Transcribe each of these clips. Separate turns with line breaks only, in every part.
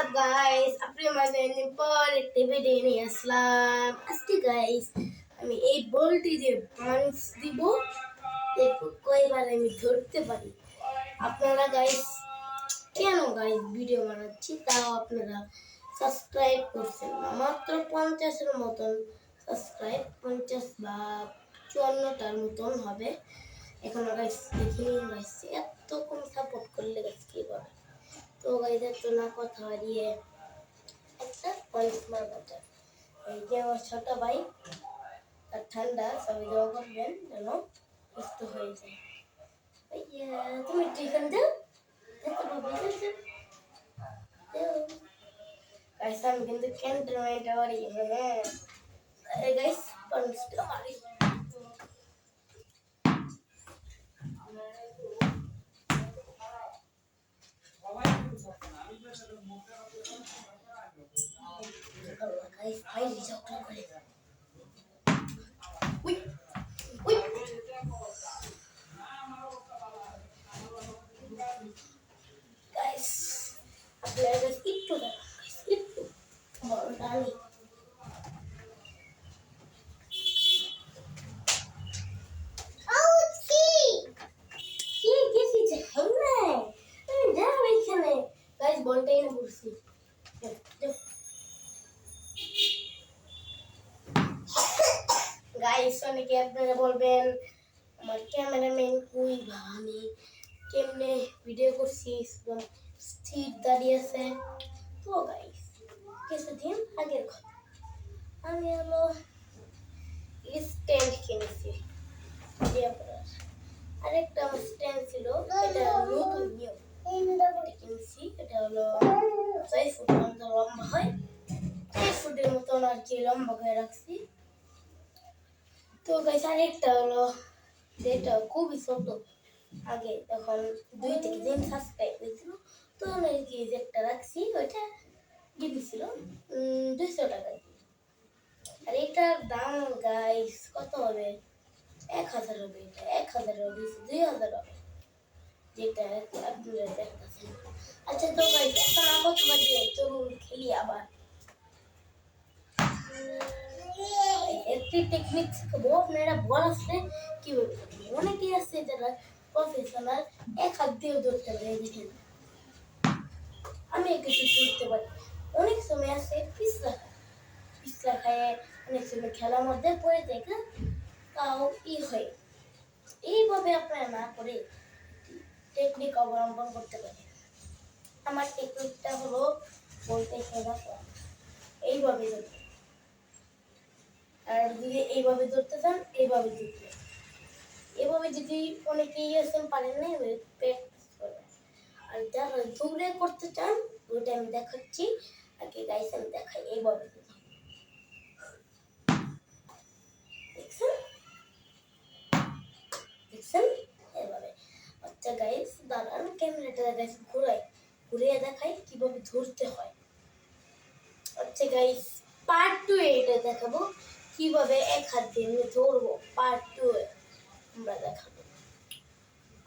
up guys? আপনার মাঝে পর একটি ভিডিও নিয়ে আসলাম। আজকে গাইস আমি এই বলটি দিয়ে পাঞ্চ দিব, দেখো কয়বার আমি ধরতে পারি। আপনারা গাইস কেন গাইস ভিডিও বানাচ্ছি তাও আপনারা সাবস্ক্রাইব করছেন না, মাত্র 50-এর মতন সাবস্ক্রাইব, 50 বা 54টার মতন হবে এখন গাইস। দেখিনি গাইস এত কম সাপোর্ট করলে গাইস কি হবে। তো গাইস একটু না কথা বাড়িয়ে একটা পয়েন্ট মারবাটা, এই যে আমার ছোট ভাই আর ঠান্ডা সবাই দোয়া করবেন যেন সুস্থ হয়ে যায়। ভাইয়া তুমি টিফিন দাও, দেখো বাবা দাও। গাইস আমি কিন্তু ক্যান্টনমেন্টে বাড়ি, হ্যাঁ গাইস পয়েন্টটা মারি। Guys, ভাই রিজেক্ট করে। উই উই গাইস আপনারা গাইস একটু দাঁড়ান, গাইস একটু বড় ডালি। গাইস বলটাই না ঘুরছি। গাইস অনেকে আপনারা বলবেন আমার ক্যামেরাম্যান কই বা আমি কেমনে ভিডিও করছি একদম স্থির দাঁড়িয়ে আছে। তো গাইস কিছুদিন আগের কথা, আমি হলো স্ট্যান্ড কিনেছি ভিডিও করার। আরেকটা আমার স্ট্যান্ড ছিল, এটা নতুন নিউ এটা কিনছি। এটা হলো 6 ফুট মতো লম্বা হয়, 6 ফুটের মতন আর কি লম্বা করে রাখছি। তো গাইস আরেকটা হলো যেটা খুবই ছোট, আগে তখন 2 থেকে 3 সাবস্ক্রাইব হয়েছিল, তো এই যে একটা রাখছি ওইটা দিয়েছিল 200 টাকা দিয়ে। আর এটার দাম গাইস কত হবে, 1000 হবে। এটা 1000 হবে, 2000 হবে যেটা আপনারা দেখতেছেন। আচ্ছা তো গাইস এখন আমার বাজে চলুন খেলি আবার। একটি টেকনিক শিখবো, আপনারা বল আসলে কি হবে। অনেকেই আছে যারা প্রফেশনাল, এক হাত দিয়েও ধরতে পারে, দেখেন আমি কিছু ধরতে পারি। অনেক সময় আছে পিছলা খায়, অনেক সময় খেলার মধ্যে পড়ে দেখে তাও হয়। এইভাবে আপনারা না করে টেকনিক অবলম্বন করতে পারে। আমার টেকনিকটা হলো বলতে সোজা এইভাবে ধরতে, আর যদি এইভাবে ধরতে চান এইভাবে ধরতে। এভাবে যদি অনেকেই আছেন পারেন না, প্র্যাকটিস করবেন। আর যারা দৌড়ে করতে চান ওইটা আমি দেখাচ্ছি। আগে গাইস আমি দেখাই এইভাবে দেখছেন দেখছেন এইভাবে। আচ্ছা গাইস দাঁড়ান, ক্যামেরাটা গাইস ঘুরিয়ে দেখাই কিভাবে ধরতে হয়। আচ্ছা গাইস পার্ট 2 এটা দেখাবো কিভাবে এক হাত দিয়ে আমি ধরবো, পার্ট 2 আমরা দেখাবো।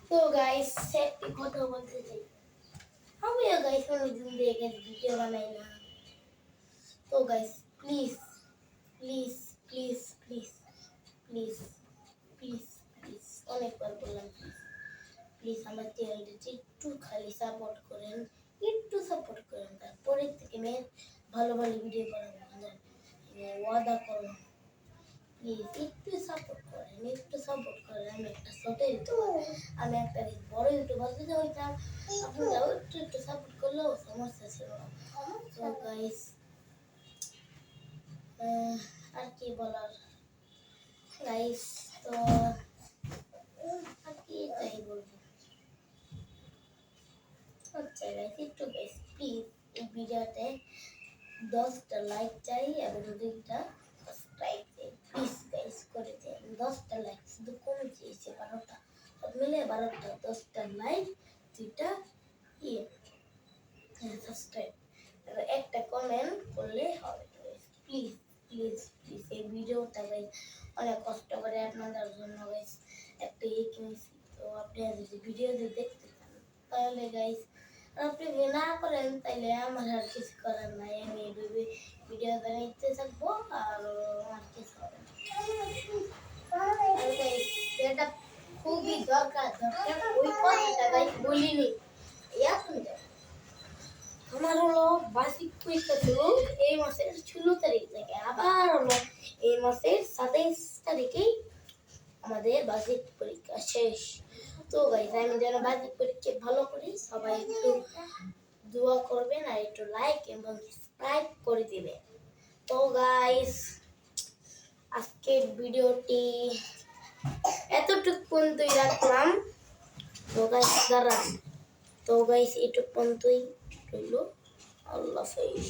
তো গাইস একটি কথা বলতে চাই, আমিও গাইস অনেকদিন দেখে ভিডিও বানাই না। তো guys please please please please please please please অনেকবার বললাম প্লিজ প্লিজ আমার চ্যানেলটি একটু খালি সাপোর্ট করেন, একটু সাপোর্ট করেন। তারপরে থেকে আমি ভালো ভালো ভিডিও বানাবো, ওয়াদা করুন। প্লিজ একটু সাপোর্ট করেন, একটু সাপোর্ট করেন। আমি একটা ছোট ইউটিউবার, আমি একটা বড় ইউটিউবার যদি হইতাম আপনারাও একটু সাপোর্ট করলেও সমস্যা ছিল না। তো গাইস আর কি বলার গাইস, তো আর কি তাই বলবো। আচ্ছা গাইস একটু গাইস প্লিজ এই ভিডিওতে 10টা লাইক চাই এবং 2টা সাবস্ক্রাইব চাই, প্লিজ গাইস করে দেন। 10টা লাইক শুধু কম চেয়েছে, 12টা সব মিলে 12টা, 10টা লাইক, 2টা সাবস্ক্রাইব আর একটা কমেন্ট করলে হবে। প্লিজ প্লিজ প্লিজ এই ভিডিওটা গাইস অনেক কষ্ট করে আপনাদের জন্য গাইস একটা কিনেছি। তো আপনারা যদি ভিডিও দেখতে চান তাহলে গাইস আপনি না করেন তাইলে আমার আর কিছু করার নাই, আমি ভিডিও বানাইতে থাকবো আর আমার কিছু হবে না। আর guys, এটা খুবই দরকার ওই কথাটা গাইস বলিনি। এখন দেখ, আমার হলো বার্ষিক পরীক্ষা ছিল এই মাসের 16 তারিখ থেকে, আবার হলো এই মাসের 27 তারিখেই আমাদের বার্ষিক পরীক্ষা শেষ। তো গাইস আমি যেন বার্ষিক পরীক্ষা ভালো করি, সবাই একটু দোয়া করবেন আর একটু লাইক এবং সাবস্ক্রাইব করে দিবেন। তো গাইস আজকের ভিডিওটি এতটুকু পর্যন্তই রাখলাম। তো গাইস দাঁড়ান, তো গাইস এটুকু পর্যন্তই রইল। আল্লাহ হাফেজ।